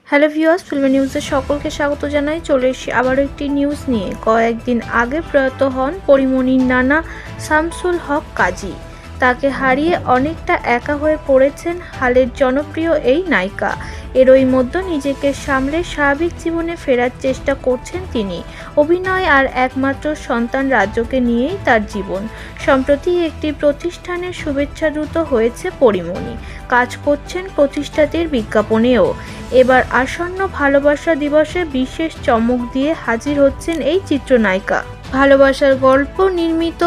Hello viewers, filmi নিউজে সকলকে স্বাগত জানাই। চলে এসেছি আবারও একটি নিউজ নিয়ে। কয়েকদিন আগে প্রয়াত হন পরীমনির নানা শামসুল হক কাজী। তাকে হারিয়ে অনেকটা একা হয়ে পড়েছেন হালের জনপ্রিয় এই নায়িকা। এরই মধ্যে নিজেকে সামলে স্বাভাবিক জীবনে ফেরার চেষ্টা করছেন তিনি। অভিনয় আর একমাত্র সন্তান রাজ্যকে নিয়েই তার জীবন। সম্প্রতি একটি প্রতিষ্ঠানের শুভেচ্ছাদূত হয়েছে পরীমনি। কাজ করছেন প্রতিষ্ঠাটির বিজ্ঞাপনেও। এবার আসন্ন ভালোবাসা দিবসে বিশেষ চমক দিয়ে হাজির হচ্ছেন এই চিত্রনায়িকা। ভালোবাসার গল্প নির্মিত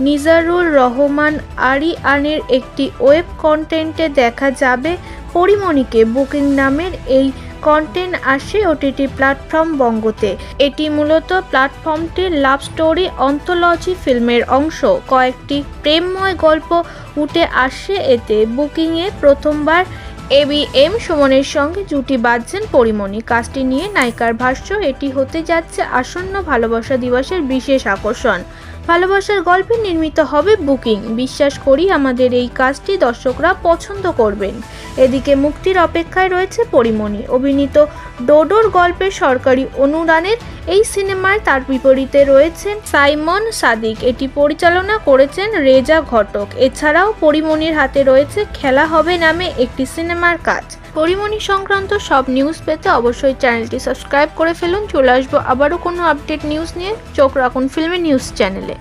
নিজারুল রহমান আরিয়ানের একটি ওয়েব কন্টেন্টে দেখা যাবে পরীমনিকে। বুকিং নামের এই কন্টেন্ট আসে ওটিটি প্ল্যাটফর্ম বঙ্গতে। এটি মূলত প্ল্যাটফর্মটির লাভ স্টোরি অন্তোলজি ফিল্মের অংশ। কয়েকটি প্রেমময় গল্প উঠে আসে এতে। বুকিংয়ে প্রথমবার ABM সুমনের সঙ্গে জুটি বাঁধছেন পরীমনি। কাজটি নিয়ে নায়িকার ভাষ্য, এটি হতে যাচ্ছে আসন্ন ভালোবাসা দিবসের বিশেষ আকর্ষণ। ভালোবাসার গল্পে নির্মিত হবে বুকিং। বিশ্বাস করি আমাদের এই কাজটি দর্শকরা পছন্দ করবেন। এদিকে মুক্তির অপেক্ষায় রয়েছে পরীমনি অভিনীত ডোডোর গল্পের সরকারি অনুদানের এই সিনেমায় তার বিপরীতে রয়েছেন সাইমন সাদিক। এটি পরিচালনা করেছেন রেজা ঘটক। এছাড়াও পরীমনির হাতে রয়েছে খেলা হবে নামে একটি সিনেমার কাজ। পরীমনি সংক্রান্ত সব নিউজ পেতে অবশ্যই চ্যানেলটি সাবস্ক্রাইব করে ফেলুন। চলে আসবো আবারও কোনো আপডেট নিউজ নিয়ে। চোখ রাখুন ফিল্মি নিউজ চ্যানেলে।